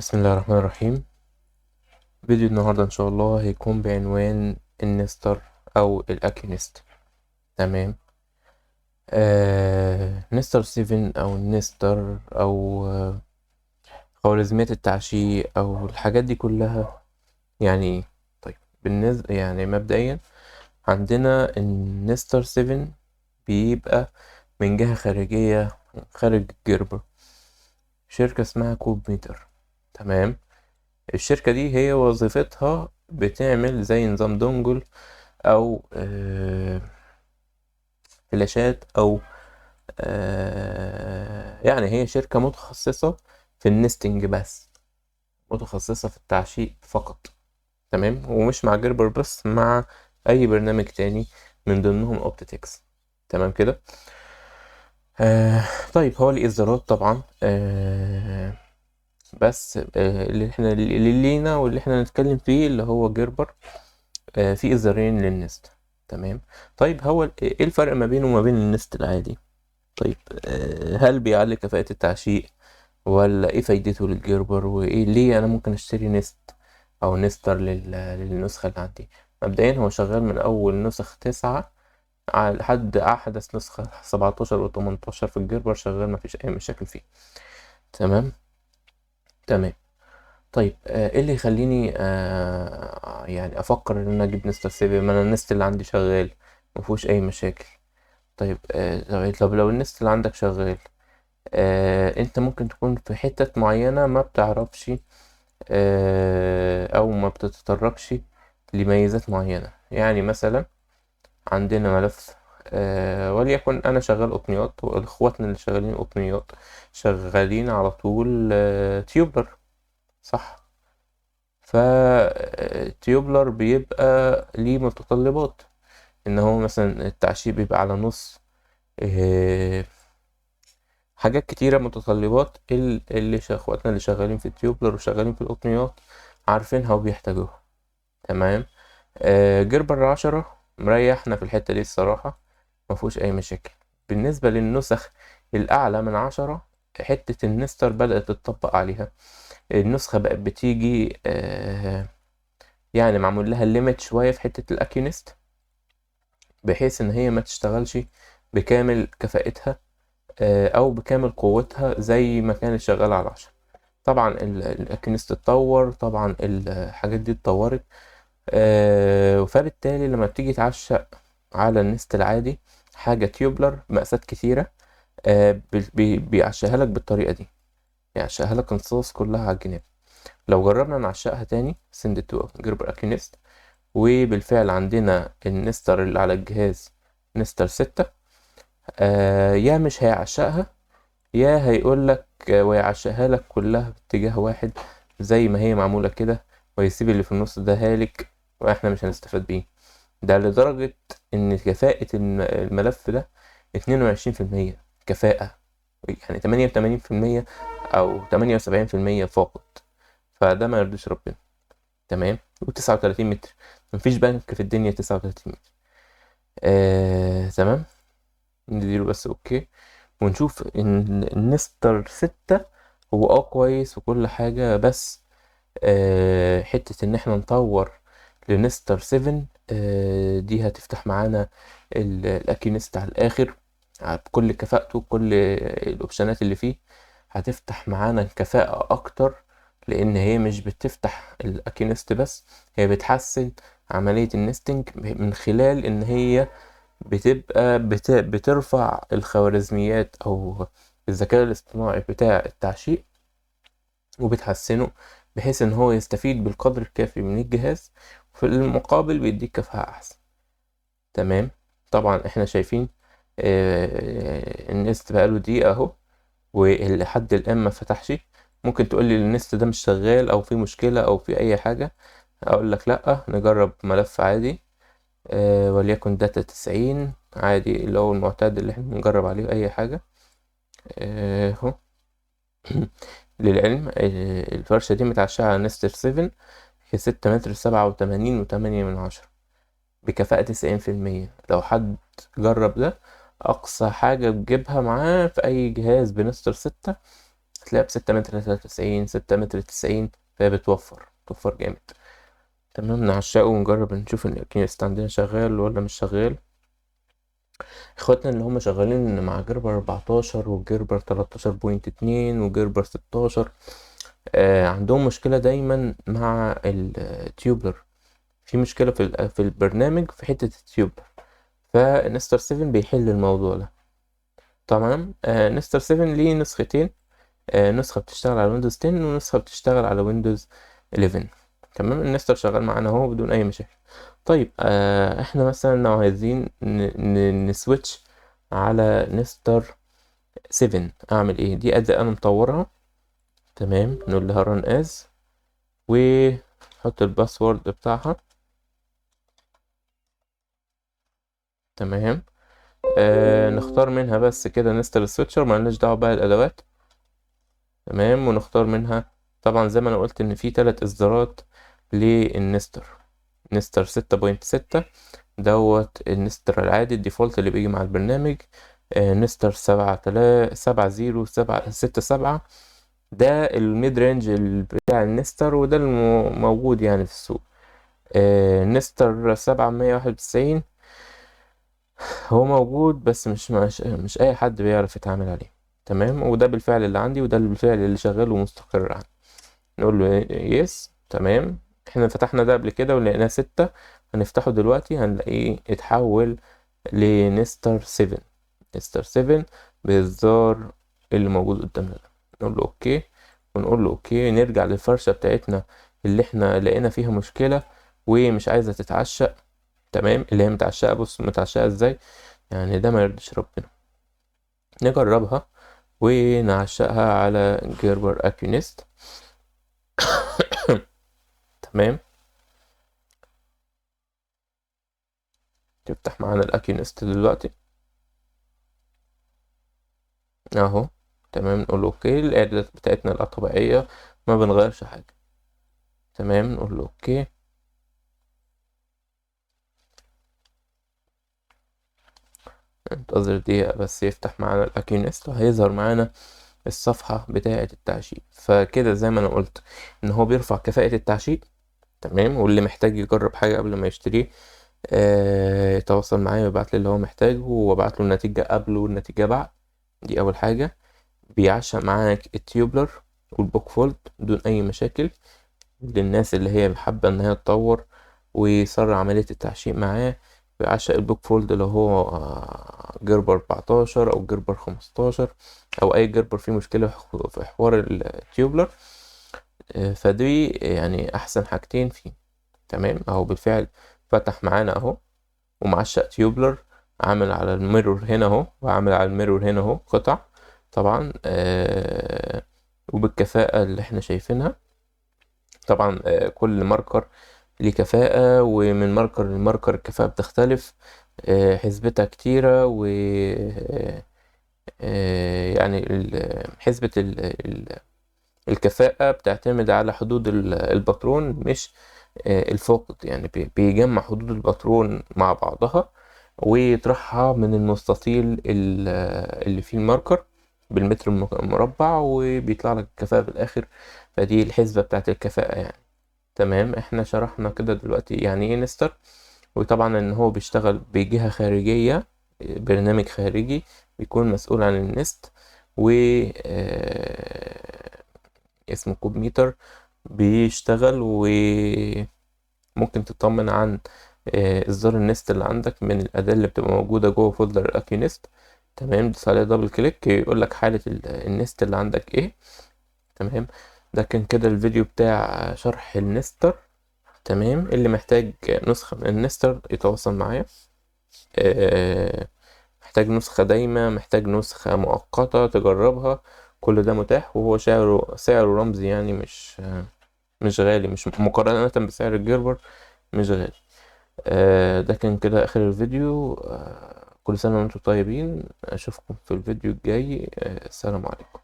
بسم الله الرحمن الرحيم. فيديو النهاردة إن شاء الله هيكون بعنوان النستر أو الأكينست. تمام. نستر 7 أو النستر أو خوارزميات التعشيق أو الحاجات دي كلها يعني إيه؟ طيب، بالنسبة يعني مبدئيا عندنا النستر 7 بيبقى من جهة خارجية خارج الجربة، شركة اسمها كوب ميتر. تمام. الشركة دي هي وظيفتها بتعمل زي نظام دونجل أو فلاشات أو يعني هي شركة متخصصة في النستنج بس، متخصصة في التعشيق فقط. تمام. ومش مع جيربر بس، مع أي برنامج تاني من ضمنهم أوبتيتكس. تمام كده. طيب، هو الإصدارات طبعا بس اللي احنا اللي لينا واللي احنا نتكلم فيه اللي هو جيربر. في إصدارين للنست. تمام. طيب، هو ايه الفرق ما بينه وما بين النست العادي؟ طيب، هل بيعلي كفاءة التعشيق، ولا ايه فايدته للجيربر، وايه ليه انا ممكن اشتري نست او نستر للنسخة اللي عندي؟ مبدئيا هو شغال من اول نسخ 9 لحد احدث نسخة 17 و18 في الجيربر، شغال مفيش اي مشاكل فيه. تمام. تمام. طيب، ايه اللي يخليني يعني افكر ان انا اجيب نستر 7 ما انا النست اللي عندي شغال مفيهوش اي مشاكل؟ طيب، طب لو النست اللي عندك شغال، انت ممكن تكون في حتت معينة ما بتعرفش، او ما بتتطرقش لميزات معينة. يعني مثلا عندنا ملف، وليكن انا شغال قطنيات، واخواتنا اللي شغالين قطنيات شغالين على طول تيوبلر، صح؟ فتيوبلر بيبقى ليه متطلبات، ان هو مثلا التعشيق بيبقى على نص، آه، حاجات كتيرة متطلبات اللي اخواتنا اللي شغالين في التيوبلر وشغالين في القطنيات عارفينها وبيحتاجوها. تمام. جربر 10 مريحنا في الحتة دي الصراحة، مفهوش أي مشاكل. بالنسبة للنسخ الأعلى من 10، حتة النستر بدأت تطبق عليها. النسخة بقت بتيجي يعني معمول لها الليميت شوية في حتة الأكيونست، بحيث إن هي ما تشتغلش بكامل كفاءتها أو بكامل قوتها زي ما كانت شغالة على 10. طبعا الأكيونست اتطور، طبعا الحاجات دي اتطورت، فبالتالي لما بتيجي تعشق على النست العادي حاجة تيوبلر مقاسات كتيرة، بيعشقها لك بالطريقة دي، يعشقها لك انصاص كلها على الجناب. لو جربنا نعشقها تاني سند تو جربر أكيونست، وبالفعل عندنا النستر اللي على الجهاز نستر 6، يا مش هيعشقها، يا هيقولك ويعشقها لك كلها باتجاه واحد زي ما هي معمولة كده، ويسيب اللي في النص ده هالك واحنا مش هنستفاد بيه. ده لدرجة ان كفاءة الملف ده 22% كفاءة، يعني 88% او 78% فقط. فده ما يرضيش ربنا. تمام. و39 متر، مفيش بنك في الدنيا 39 متر. تمام. نديله بس اوكي، ونشوف ان النستر 6 هو كويس وكل حاجة، بس حتة ان احنا نطور لنستر 7 دي هتفتح معانا الاكينست على الاخر بكل كفاءته، بكل الاوبشنات اللي فيه، هتفتح معانا كفاءة اكتر، لان هي مش بتفتح الاكينست بس، هي بتحسن عملية النستنج من خلال ان هي بتبقى بترفع الخوارزميات او الذكاء الاصطناعي بتاع التعشيق، وبتحسنه بحيث ان هو يستفيد بالقدر الكافي من الجهاز، وفي المقابل بيديك كفاءة احسن. تمام. طبعا احنا شايفين النست بقاله دقيقة اهو، ولحد الان ما فتحش. ممكن تقولي النست ده مش شغال او في مشكلة او في اي حاجة، اقول لك لا، نجرب ملف عادي وليكن داتا 90 عادي، اللي هو المعتاد اللي احنا بنجرب عليه اي حاجة اهو. للعلم الفرشة دي متعشقة على نستر 7، هي 6 متر 87 و8 من 10 بكفاءة 90%. لو حد جرب ده، أقصى حاجة تجيبها معاه في أي جهاز بنستر 6 هتلاقيها ب6 متر 93 6 متر 90، فهي بتوفر جامد. تمام، نعشقه ونجرب نشوف ان الاكينست عندنا شغال ولا مش شغال. اخواتنا اللي هم شغالين مع جربر 14 وجربر 13.2 وجربر 16 عندهم مشكلة دايما مع التيوبلر، في مشكلة في البرنامج في حتة التيوبلر، فنستر 7 بيحل الموضوع ده. تمام. نستر 7 ليه نسختين، نسخة بتشتغل على ويندوز 10 ونسخة بتشتغل على ويندوز 11. تمام، النستر شغال معانا اهو بدون اي مشاكل. طيب احنا مثلا لو عايزين نسويتش على نستر 7 اعمل ايه؟ دي ادي انا مطورها. تمام، نقول لها run as وحط الباسورد بتاعها. تمام، نختار منها بس كده نستر سويتشر، مالناش دعوه بقى الادوات. تمام، ونختار منها طبعا زي ما انا قلت ان في 3 اصدارات للنستر. نستر 6.6 دوت النستر العادي الديفولت اللي بيجي مع البرنامج. نستر 7067 ده الميد رينج بتاع النستر، وده الموجود يعني في السوق. نستر 791 هو موجود بس مش اي حد بيعرف يتعامل عليه. تمام، وده بالفعل اللي عندي، وده بالفعل اللي شغال ومستقر عندي. نقول له يس. تمام، احنا فتحنا ده قبل كده ولقيناه 6، هنفتحه دلوقتي هنلاقيه اتحول لنستر 7. نستر 7 بالإصدار اللي موجود قدامنا ده. نقول له اوكي، ونقول له اوكي. نرجع للفرشة بتاعتنا اللي احنا لقينا فيها مشكلة ومش عايزة تتعشق. تمام، اللي هي متعشقة. بص متعشقة ازاي، يعني ده ما يرضيش ربنا. نجربها ونعشقها على جيربر اكيونست. تمام، تفتح معانا الاكيونست دلوقتي اهو. تمام، نقول له اوكي. الاعدادات بتاعتنا الطبيعية، ما بنغيرش حاجة. تمام، نقول له اوكي. انتظر دقيقة بس يفتح معانا الاكيونست وهيظهر معانا الصفحة بتاعة التعشيق. فكده زي ما انا قلت ان هو بيرفع كفاءة التعشيق. تمام، واللي محتاج يجرب حاجة قبل ما يشتريه يتواصل معايا ويبعت لي اللي هو محتاجه، وابعت له النتيجة قبل والنتيجة بعد. دي اول حاجة. بيعشق معاك التيوبلر والبوك فولد بدون اي مشاكل، للناس اللي هي حابة ان هي تطور ويسرع عملية التعشيق معاه. بيعشق البوك فولد اللي هو جربر 14 او جربر 15 او اي جربر فيه مشكلة في حوار التيوبلر. فدي يعني احسن حاجتين فيه. تمام، اهو بالفعل فتح معانا اهو، ومعشق تيوبلر، عامل على الميرور هنا اهو وعامل على الميرور هنا اهو قطع طبعا وبالكفاءة اللي احنا شايفينها. طبعا كل ماركر ليه كفاءة، ومن ماركر لماركر الكفاءة بتختلف. حسبتها كتيرة و يعني حسبة الكفاءة بتعتمد على حدود الباترون، مش الفاقد. يعني بيجمع حدود الباترون مع بعضها ويطرحها من المستطيل اللي فيه الماركر بالمتر المربع، وبيطلع لك الكفاءة في الآخر. فدي الحسبة بتاعت الكفاءة يعني. تمام، احنا شرحنا كده دلوقتي يعني ايه نستر، وطبعا ان هو بيشتغل بجهة خارجية، برنامج خارجي بيكون مسؤول عن النست، و اسمه كوب ميتر بيشتغل. وممكن تطمن عن اصدار النست اللي عندك من الاداة اللي بتبقى موجودة جوه فولدر الاكيونست. تمام، تدوس عليه دبل كليك يقول لك حالة النست اللي عندك ايه. تمام، ده كان كده الفيديو بتاع شرح النستر. تمام، اللي محتاج نسخة من النستر يتواصل معايا. محتاج نسخة دايمة، محتاج نسخة مؤقتة تجربها، كل ده متاح. وهو سعره رمزي يعني، مش غالي، مش مقارنة بسعر الجيربر مش غالي. ده كان كده آخر الفيديو. كل سنة وانتم طيبين. أشوفكم في الفيديو الجاي. السلام عليكم.